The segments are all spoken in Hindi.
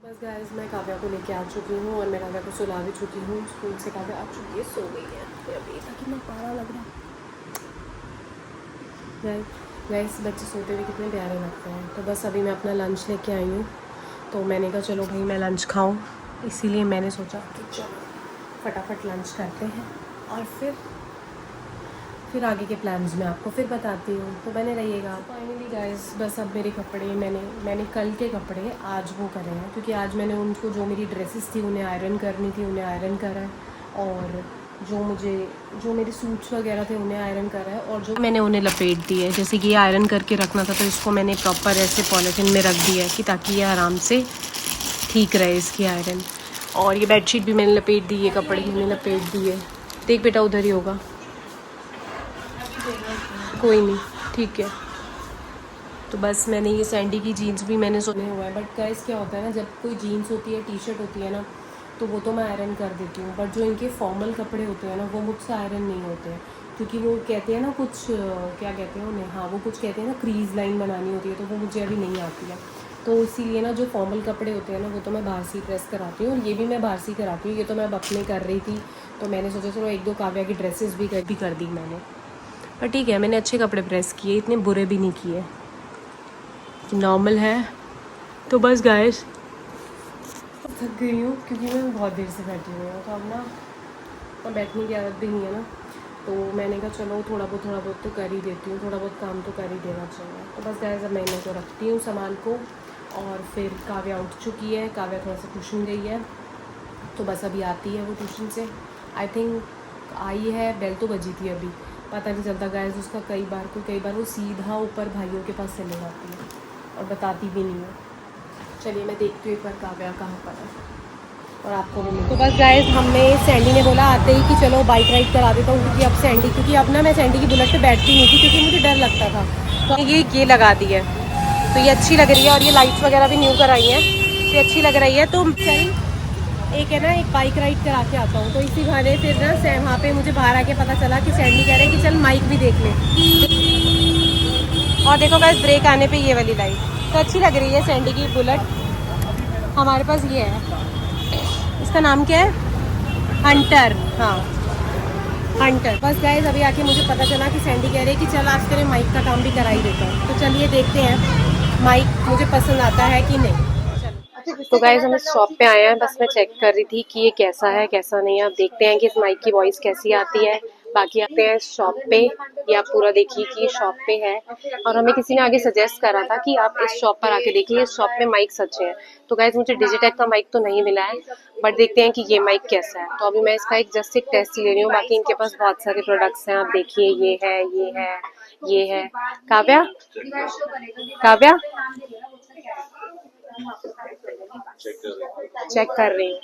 बस गाइस मैं काव्या को लेके आ चुकी हूँ और मैं काव्या को सुला भी चुकी हूँ। स्कूल से काव्या आ चुकी है, सो गई है। फिर अभी ताकि मैं पारा लग रहा गाइस बच्चे सोते हुए कितने प्यारे लगते हैं। तो बस अभी मैं अपना लंच लेके आई हूँ, तो मैंने कहा चलो भाई मैं लंच खाऊँ, इसीलिए मैंने सोचा कि चलो फटाफट लंच करते हैं और फिर आगे के प्लान्स मैं आपको फिर बताती हूँ, तो बने रहिएगा। फाइनली गाइस बस अब मेरे कपड़े मैंने कल के कपड़े आज वो करे हैं, क्योंकि आज मैंने उनको जो मेरी ड्रेसेस थी उन्हें आयरन करनी थी, उन्हें आयरन करा है। और जो मेरे सूट्स वगैरह थे उन्हें आयरन करा है, और जो मैंने उन्हें लपेट दी है। जैसे कि ये आयरन करके रखना था तो इसको मैंने प्रॉपर ऐसे पॉलीथिन में रख दिया है कि ताकि ये आराम से ठीक रहे इसकी आयरन। और ये बेडशीट भी मैंने लपेट दी है, कपड़े मैंने लपेट दिए। देख बेटा उधर ही होगा, कोई नहीं, ठीक है। तो बस मैंने ये सैंडी की जीन्स भी मैंने सुने हुआ है, बट गाइस क्या होता है ना, जब कोई जीन्स होती है, टी शर्ट होती है ना, तो वो तो मैं आयरन कर देती हूँ। बट जो इनके फॉर्मल कपड़े होते हैं ना, वो मुझसे आयरन नहीं होते हैं, क्योंकि वो कहते हैं ना कुछ क्या कहते हैं उन्हें, हाँ वो कुछ कहते हैं ना क्रीज लाइन बनानी होती है, तो वो मुझे अभी नहीं आती है। तो इसीलिए ना जो फॉर्मल कपड़े होते हैं ना, वो तो मैं बाहर से प्रेस कराती हूँ, और ये भी मैं बाहर से कराती हूँ। ये तो मैं अब अपने कर रही थी, तो मैंने सोचा चलो एक दो काव्या की ड्रेसेस भी कर दी मैंने। पर ठीक है, मैंने अच्छे कपड़े प्रेस किए, इतने बुरे भी नहीं किए, नॉर्मल है। तो बस गाइस थक गई हूँ, क्योंकि मैं बहुत देर से बैठी हुई हूँ, तो अब ना बैठने की आदत भी नहीं है ना, तो मैंने कहा चलो थोड़ा बहुत तो कर ही देती हूँ, थोड़ा बहुत काम तो कर ही देना चाहिए। तो बस गाइस अब मैं इनको रखती हूँ सामान को, और फिर काव्या उठ चुकी है, काव्या थोड़ा सा ट्यूशन गई है, तो बस अभी आती है वो ट्यूशन से। आई थिंक आई है, बेल तो बजी थी अभी, पता नहीं चलता गाइस उसका। कई बार वो सीधा ऊपर भाइयों के पास चले जाती है और बताती भी नहीं है। चलिए मैं देखती हूँ एक बार काव्या कहाँ पर है, और आपको भी मिलती। तो बस गाइस हमने सैंडी ने बोला आते ही कि चलो बाइक राइड करा देता हूँ, क्योंकि अब ना मैं सैंडी की बुलेट पे बैठती नहीं थी, क्योंकि मुझे डर लगता था। तो ये लगा दी है, तो ये अच्छी लग रही है, और ये लाइट्स वगैरह भी न्यू कराई हैं, तो ये अच्छी लग रही है। तो चल एक है ना, एक बाइक राइड करा के आता हूँ, तो इसी बहाने फिर ना वहाँ पे मुझे बाहर आके पता चला कि सैंडी कह रहे हैं कि चल माइक भी देख ले। और देखो गाइस ब्रेक आने पे ये वाली लाइट तो अच्छी लग रही है। सैंडी की बुलेट हमारे पास ये है, इसका नाम क्या है, हंटर। हाँ हंटर। बस गाइस अभी आके मुझे पता चला कि सैंडी कह रही है कि चल आज तेरे माइक का काम भी करा ही देता हूँ। तो चलिए देखते हैं माइक मुझे पसंद आता है कि नहीं। तो गाइस हम इस शॉप पे आए हैं, बस मैं चेक कर रही थी कि ये कैसा है कैसा नहीं है। अब देखते हैं कि इस माइक की वॉइस कैसी आती है। बाकी आते हैं इस शॉप पे, ये आप पूरा देखिए कि ये शॉप पे है, और हमें किसी ने आगे सजेस्ट करा था कि आप इस शॉप पर आके देखिए, इस शॉप में माइक अच्छे हैं। तो गाइस मुझे डिजिटेक का माइक तो नहीं मिला है, बट देखते हैं कि ये माइक कैसा है। तो अभी मैं इसका एक जस्ट एक टेस्ट ले रही हूँ। बाकी इनके पास बहुत सारे प्रोडक्ट्स हैं, आप देखिए ये है ये है ये है। काव्या काव्या चेक कर रही हूँ,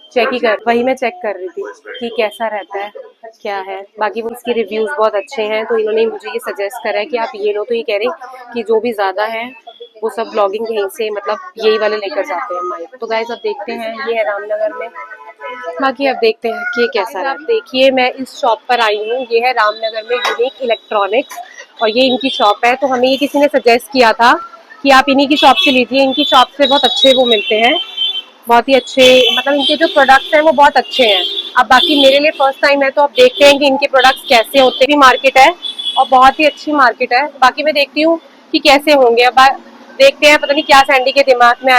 वही मैं चेक कर रही थी कि कैसा रहता है क्या है। बाकी वो इसके रिव्यूज बहुत अच्छे हैं, तो इन्होंने मुझे ये सजेस्ट करा है कि आप ये लो। तो ये कह रही कि जो भी ज्यादा है वो सब ब्लॉगिंग यहीं से मतलब यही वाले लेकर जाते हैं माइक। तो गाइस अब देखते हैं, ये है रामनगर में। बाकी अब देखते हैं कि कैसा है। आप देखिए मैं इस शॉप पर आई हूँ, ये है रामनगर में यूनिक इलेक्ट्रॉनिक्स, और ये इनकी शॉप है। तो हमें ये किसी ने सजेस्ट किया था कि आप इन्हीं की शॉप से लीजिए, इनकी शॉप से बहुत अच्छे वो मिलते हैं, बहुत ही अच्छे, मतलब इनके जो प्रोडक्ट्स हैं वो बहुत अच्छे हैं। अब बाकी मेरे लिए फर्स्ट टाइम है, तो अब देखते हैं कि इनके प्रोडक्ट्स कैसे होते हैं। मार्केट है और बहुत ही अच्छी मार्केट है। बाकी मैं देखती हूँ कि कैसे होंगे। अब देखते हैं, पता नहीं क्या सैंडी के दिमाग में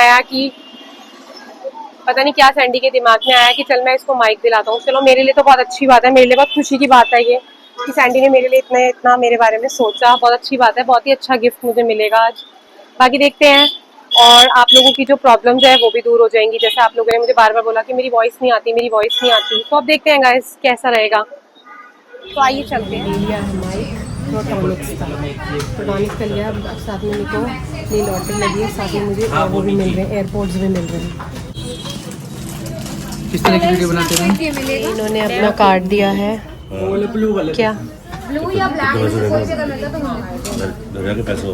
आया कि चल मैं इसको माइक दिलाता हूँ। चलो मेरे लिए तो बहुत अच्छी बात है, मेरे लिए बहुत खुशी की बात है ये कि सैंडी ने मेरे लिए इतना मेरे बारे में सोचा। बहुत अच्छी बात है, बहुत ही अच्छा गिफ्ट मुझे मिलेगा आज। बाकी देखते हैं, और आप लोगों की जो प्रॉब्लम्स है वो भी दूर हो जाएंगी। जैसे आप लोगों ने मुझे बार बार बोला कि मेरी वॉइस नहीं आती, तो अब देखते हैं गाइस कैसा रहेगा। तो आइए चलते हैं। लिया है माइक प्रोटॉनिक्स का लिया, अब साथ में निको नील ऑटो लगी है, साथ में मुझे वो भी मिल रहे हैं, एयरपोर्ट्स भी मिल रहे हैं। किस तरह की वीडियो बनाते हैं? इन्होंने अपना कार्ड दिया है, क्या ब्लू या ब्लैक कोई से कर लेता तो पैसे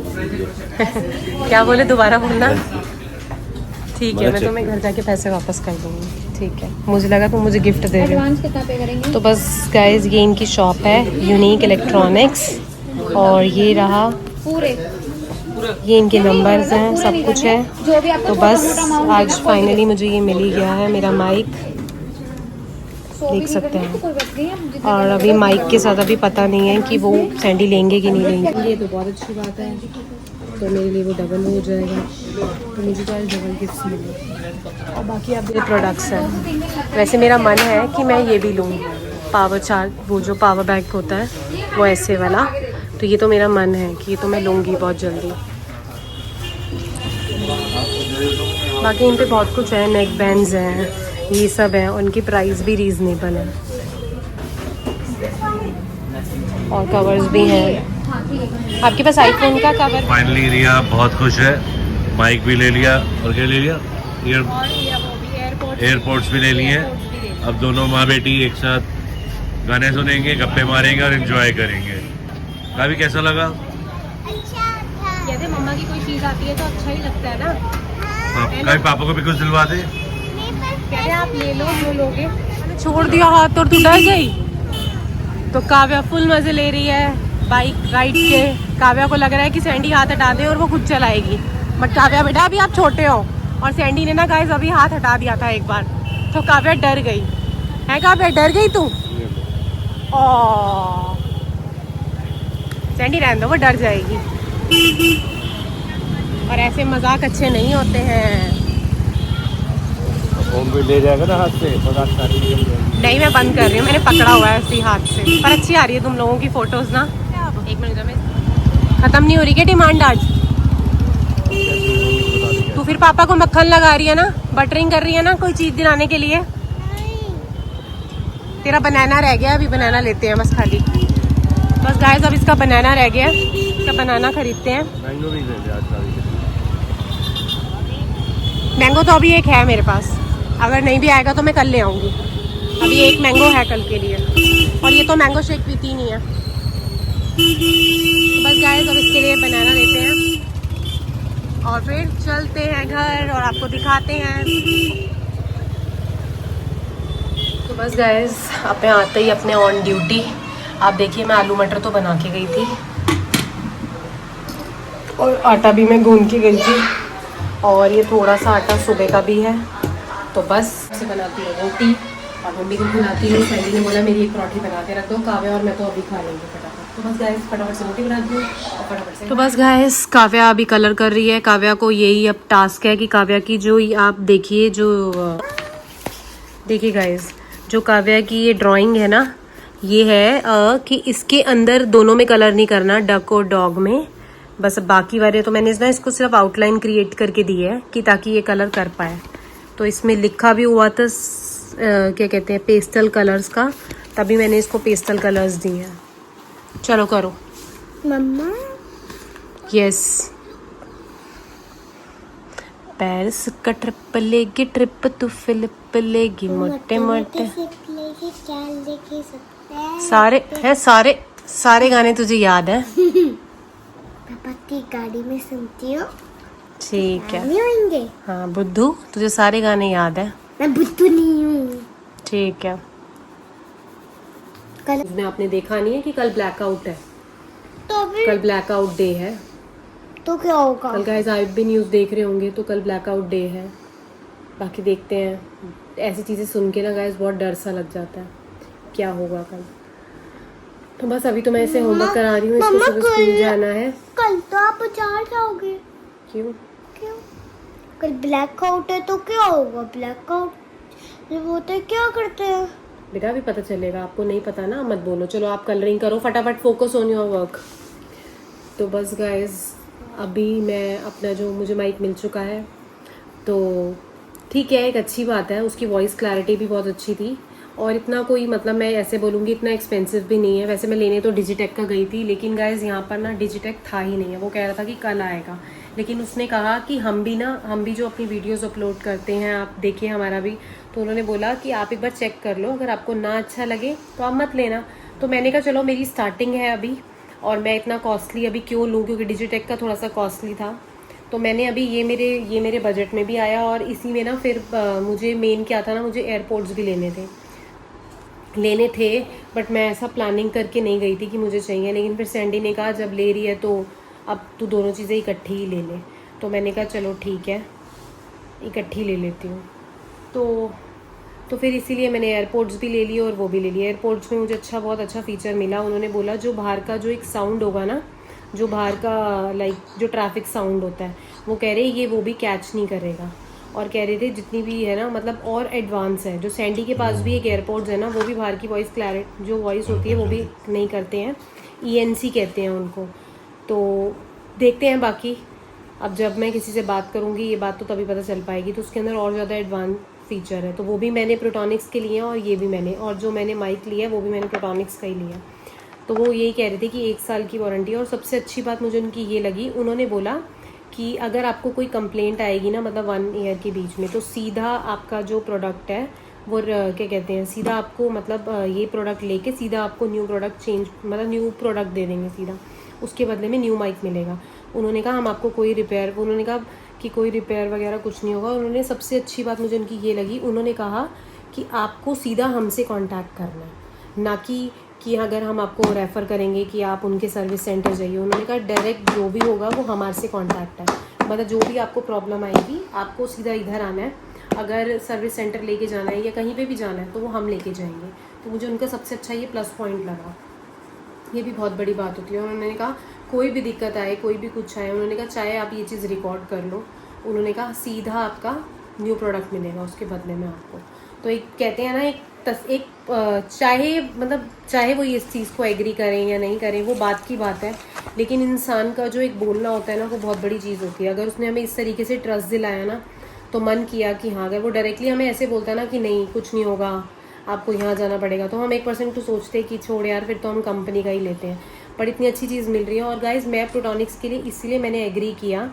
क्या बोले, दोबारा बोलना। ठीक है, मैं तुम्हें घर जाके पैसे वापस कर दूंगी। ठीक है, मुझे लगा तुम मुझे गिफ्ट दे रहे हो। एडवांस कितना पे करेंगे? तो बस गाइज ये इनकी शॉप है यूनिक इलेक्ट्रॉनिक्स, और ये रहा पूरे ये इनके नंबर्स हैं, सब कुछ है। जो भी आपको तो छोटा बस मोटा amount आज देना, फाइनली मुझे ये मिल ही गया है, मेरा माइक 100 भी देख सकते हैं। तो कोई बात नहीं है, जितना और करना अभी होगा माइक के साथ अभी पता नहीं है कि वो एडवांस सैंडी लेंगे कि नहीं लेंगे। ये तो बहुत अच्छी बात है, तो मेरे लिए वो डबल हो जाएगा, तो मुझे तो आज डबल गिफ्ट मिले। और बाकी अब ये प्रोडक्ट्स हैं। वैसे मेरा मन है कि मैं ये भी लूँ, पावर चार्ज, वो जो पावर बैंक होता है वो ऐसे वाला, तो ये तो मेरा मन है कि ये तो मैं लूँगी बहुत जल्दी। बाकी इन पे बहुत कुछ है, नेक बैंड्स हैं, ये सब है, उनकी प्राइस भी रीज़नेबल है और कवर्स भी हैं। आपके पास आईफोन का कवर? फाइनली रिया बहुत खुश है, माइक भी ले लिया और क्या ले लिया, एयरपोर्ट्स भी ले लिए। अब दोनों माँ बेटी एक साथ गाने सुनेंगे, गप्पे मारेंगे और एंजॉय करेंगे। काफी कैसा लगा? कहते मम्मा की कोई चीज़ आती है तो अच्छा ही लगता है ना। कभी पापा को भी कुछ दिलवा दे। कहते आप ले लो जो लोगे। छोड़ दिया हाथ और तू डर गई। तो काव्या फुल मजे ले रही है बाइक राइड के। काव्या को लग रहा है कि सैंडी हाथ हटा दे और वो खुद चलाएगी, बट काव्या बेटा अभी आप छोटे हो, और सैंडी ने ना गाइस अभी हाथ हटा दिया था एक बार, तो काव्या डर गई है। काव्या डर गई तू? ओ सैंडी रहने दो, वो डर जाएगी। और ऐसे मजाक अच्छे नहीं होते हैं। फोन भी ले जाएगा ना हाथ से, मजाक सारी निकल जाएगी। नहीं मैं बंद कर रही हूँ, मैंने पकड़ा हुआ है ऐसे हाथ से, पर अच्छी आ रही है तुम लोगों की फोटोज ना। एक मिनट में खत्म नहीं हो रही क्या डिमांड आज? तू फिर पापा को मक्खन लगा रही है ना, बटरिंग कर रही है ना कोई चीज दिलाने के लिए? तेरा बनाना रह गया, अभी बनाना लेते हैं बस खाली। बस गाइस अब इसका बनाना रह गया, इसका बनाना खरीदते हैं। मैंगो भी ले ले आज सारी। मैंगो तो अभी एक है मेरे पास, अगर नहीं भी आएगा तो मैं कल ले आऊँगी। अभी एक मैंगो है कल के लिए, और ये तो मैंगो शेक पीती नहीं है। तो बस गाइस अब इसके लिए बनाना लेते हैं और फिर चलते हैं घर और आपको दिखाते हैं। तो बस गाइस अब मैं आते ही अपने ऑन ड्यूटी। आप देखिए मैं आलू मटर तो बना के गई थी और आटा भी मैं गूंद के गई थी, और ये थोड़ा सा आटा सुबह का भी है। तो बस से बनाती हूँ रोटी और मम्मी को खिलाती हूँ। सैली ने बोला मेरी एक पराठी बना के रख दो, काव्या और मैं तो अभी खा लेंगे फटाफट। तो बस गाइस फटाफट से रोटी बनाती हूँ और फटाफट से। तो बस गाइस काव्या अभी कलर कर रही है। काव्या को यही अब टास्क है कि काव्या की जो आप देखिए देखिए गाइस, जो काव्या की ये ड्राइंग है ना, ये है कि इसके अंदर दोनों में कलर नहीं करना, डक और डॉग में बस। बाकी वाले तो मैंने ना इसको सिर्फ आउटलाइन क्रिएट करके दी है कि ताकि ये कलर कर पाए। तो इसमें लिखा भी हुआ था क्या कहते हैं पेस्टल कलर्स का, तभी मैंने इसको पेस्टल कलर्स दिए हैं। चलो करो मम्मा। यस पेरिस का ट्रिप लेगी, ट्रिप तू फिलिप लेगी, मोटे मोटे सारे है, सारे गाने तुझे याद है? पापा की गाड़ी में सुनती हूँ। ठीक है नहीं होंगे। हाँ बुद्धू तुझे सारे गाने याद है? मैं बुद्धू नहीं हूँ। ठीक है। कल में आपने देखा नहीं है कि कल ब्लैकआउट है, तो भी कल ब्लैकआउट डे है। तो क्या होगा? कल गाइस आप भी न्यूज़ देख रहे होंगे, तो कल ब्लैकआउट डे है। बाकी देखते हैं, ऐसी चीज़ें सुन के ना गाइस बहुत डर सा लग जाता है, क्या होगा कल। तो बस अभी तो मैं इसे होमवर्क करा रही हूँ, इसको सुबह स्कूल जाना है। कल तो आप बाजार जाओगे। क्यों? क्यों? कल ब्लैकआउट है तो क्या होगा? ब्लैकआउट जब होता है क्या करते हैं? बेटा अभी पता चलेगा, आपको नहीं पता ना, मत बोलो। चलो आप कलरिंग करो फटाफट, फोकस ऑन योर वर्क। तो बस गाइस अभी मैं अपना जो मुझे माइक मिल चुका है, तो ठीक है, एक अच्छी बात है। उसकी वॉइस क्लैरिटी भी बहुत अच्छी थी, और इतना कोई मतलब मैं ऐसे बोलूँगी इतना एक्सपेंसिव भी नहीं है। वैसे मैं लेने तो डिजिटेक का गई थी, लेकिन गाइस यहाँ पर ना डिजिटेक था ही नहीं है। वो कह रहा था कि कल आएगा, लेकिन उसने कहा कि हम भी जो अपनी वीडियोस अपलोड करते हैं, आप देखिए हमारा भी, तो उन्होंने बोला कि आप एक बार चेक कर लो, अगर आपको ना अच्छा लगे तो आप मत लेना। तो मैंने कहा चलो मेरी स्टार्टिंग है अभी, और मैं इतना कॉस्टली अभी क्यों लूँ, क्योंकि डिजिटेक का थोड़ा सा कॉस्टली था। तो मैंने अभी ये मेरे बजट में भी आया, और इसी में ना फिर मुझे मेन क्या था ना, मुझे एयरपोर्ट्स भी लेने थे, बट मैं ऐसा प्लानिंग करके नहीं गई थी कि मुझे चाहिए। लेकिन फिर सैंडी ने कहा जब ले रही है तो अब तू दोनों चीज़ें इकट्ठी ही ले ले। तो मैंने कहा चलो ठीक है, इकट्ठी ले लेती हूँ। तो फिर इसीलिए मैंने एयरपोर्ट्स भी ले लिए और वो भी ले लिए। एयरपोर्ट्स में मुझे बहुत अच्छा फ़ीचर मिला। उन्होंने बोला जो बाहर का जो एक साउंड होगा ना, जो बाहर का लाइक जो ट्रैफिक साउंड होता है, वो कह रहे ये वो भी कैच नहीं करेगा। और कह रहे थे जितनी भी है ना, मतलब और एडवांस है। जो सैंडी के पास भी एक एयरपोर्ट्स है ना, वो भी बाहर की वॉइस क्लैरिटी जो वॉइस होती है वो भी नहीं करते हैं, ENC कहते हैं उनको। तो देखते हैं बाकी, अब जब मैं किसी से बात करूँगी ये बात तो तभी पता चल पाएगी। तो उसके अंदर और ज़्यादा एडवांस फीचर है, तो वो भी मैंने प्रोटॉनिक्स के लिए हैं और ये भी मैंने, और जो मैंने माइक लिया है वो भी मैंने प्रोटॉनिक्स का ही लिया। तो वो यही कह रहे थे कि 1 साल की वारंटी है। और सबसे अच्छी बात मुझे उनकी ये लगी, उन्होंने बोला कि अगर आपको कोई कंप्लेंट आएगी ना, मतलब 1 ईयर के बीच में, तो सीधा आपका जो प्रोडक्ट है वो क्या कहते हैं, सीधा आपको मतलब ये प्रोडक्ट लेके सीधा आपको न्यू प्रोडक्ट चेंज, मतलब न्यू प्रोडक्ट दे देंगे सीधा, उसके बदले में न्यू माइक मिलेगा। उन्होंने कहा हम आपको कोई रिपेयर, उन्होंने कहा कि कोई रिपेयर वगैरह कुछ नहीं होगा। उन्होंने सबसे अच्छी बात मुझे उनकी ये लगी, उन्होंने कहा कि आपको सीधा हमसे कांटेक्ट करना है, ना कि अगर हम आपको रेफ़र करेंगे कि आप उनके सर्विस सेंटर जाइए। उन्होंने कहा डायरेक्ट जो भी होगा वो हमारे से कांटेक्ट है, मतलब जो भी आपको प्रॉब्लम आएगी आपको सीधा इधर आना है। अगर सर्विस सेंटर लेके जाना है या कहीं पे भी जाना है तो वो हम लेके जाएंगे। तो मुझे उनका सबसे अच्छा ये प्लस पॉइंट लगा। ये भी बहुत बड़ी बात होती है। उन्होंने कहा कोई भी दिक्कत आए, कोई भी कुछ आए, उन्होंने कहा चाहे आप ये चीज़ रिकॉर्ड कर लो, उन्होंने कहा सीधा आपका न्यू प्रोडक्ट मिलेगा उसके बदले में आपको। तो एक कहते हैं ना, चाहे वो इस चीज़ को एग्री करें या नहीं करें वो बात की बात है, लेकिन इंसान का जो एक बोलना होता है ना वो बहुत बड़ी चीज़ होती है। अगर उसने हमें इस तरीके से ट्रस्ट दिलाया ना, तो मन किया कि हाँ, अगर वो डायरेक्टली हमें ऐसे बोलता है ना कि नहीं कुछ नहीं होगा, आपको यहाँ जाना पड़ेगा, तो हम 1% तो सोचते हैं कि छोड़ यार, फिर तो हम कंपनी का ही लेते हैं। पर इतनी अच्छी चीज़ मिल रही है। और गाइज़ मैं प्रोटॉनिक्स के लिए इसीलिए मैंने एग्री किया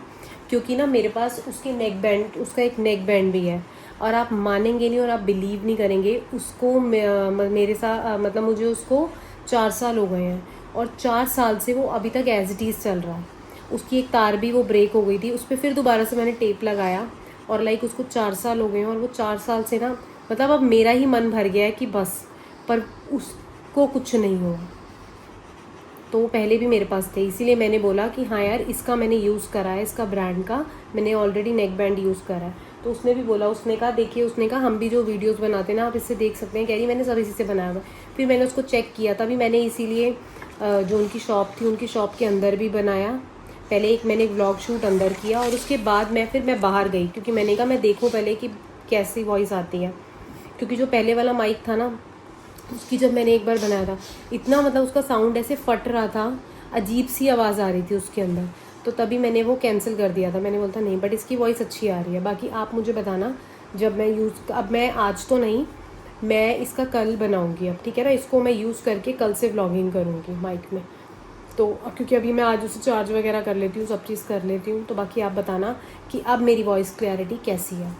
क्योंकि ना मेरे पास उसके नेक बैंड, उसका एक नेक बैंड भी है, और आप मानेंगे नहीं और आप बिलीव नहीं करेंगे, उसको मेरे साथ मतलब मुझे उसको 4 साल हो गए हैं और 4 साल से वो अभी तक एज इट इज़ चल रहा है। उसकी एक तार भी वो ब्रेक हो गई थी, उस पर फिर दोबारा से मैंने टेप लगाया और लाइक उसको 4 साल हो गए हैं। और वो 4 साल से ना, मतलब अब मेरा ही मन भर गया है कि बस, पर उसको कुछ नहीं हुआ। तो वो पहले भी मेरे पास थे, इसीलिए मैंने बोला कि हाँ यार, इसका मैंने यूज़ करा है, इसका ब्रांड का मैंने ऑलरेडी नेक बैंड यूज़ करा है। तो उसने भी बोला, उसने कहा देखिए, उसने कहा हम भी जो वीडियोस बनाते हैं ना आप इससे देख सकते हैं, कह रही मैंने सब इसी से बनाया हुआ। फिर मैंने उसको चेक किया, तभी मैंने इसीलिए जो उनकी शॉप थी उनकी शॉप के अंदर भी बनाया। पहले एक मैंने व्लॉग शूट अंदर किया और उसके बाद मैं बाहर गई, क्योंकि मैंने कहा मैं देखूँ पहले कि कैसी वॉइस आती है। क्योंकि जो पहले वाला माइक था ना, उसकी जब मैंने एक बार बनाया था, इतना मतलब उसका साउंड ऐसे फट रहा था, अजीब सी आवाज़ आ रही थी उसके अंदर, तो तभी मैंने वो कैंसिल कर दिया था। मैंने बोला नहीं, बट इसकी वॉइस अच्छी आ रही है। बाकी आप मुझे बताना जब मैं अब मैं आज तो नहीं, मैं इसका कल बनाऊंगी अब, ठीक है ना। इसको मैं यूज़ करके कल से व्लॉगिंग करूँगी माइक में। तो क्योंकि अभी मैं आज उसे चार्ज वगैरह कर लेती हूँ, सब चीज़ कर लेती हूँ, तो बाकी आप बताना कि अब मेरी वॉइस क्लैरिटी कैसी है।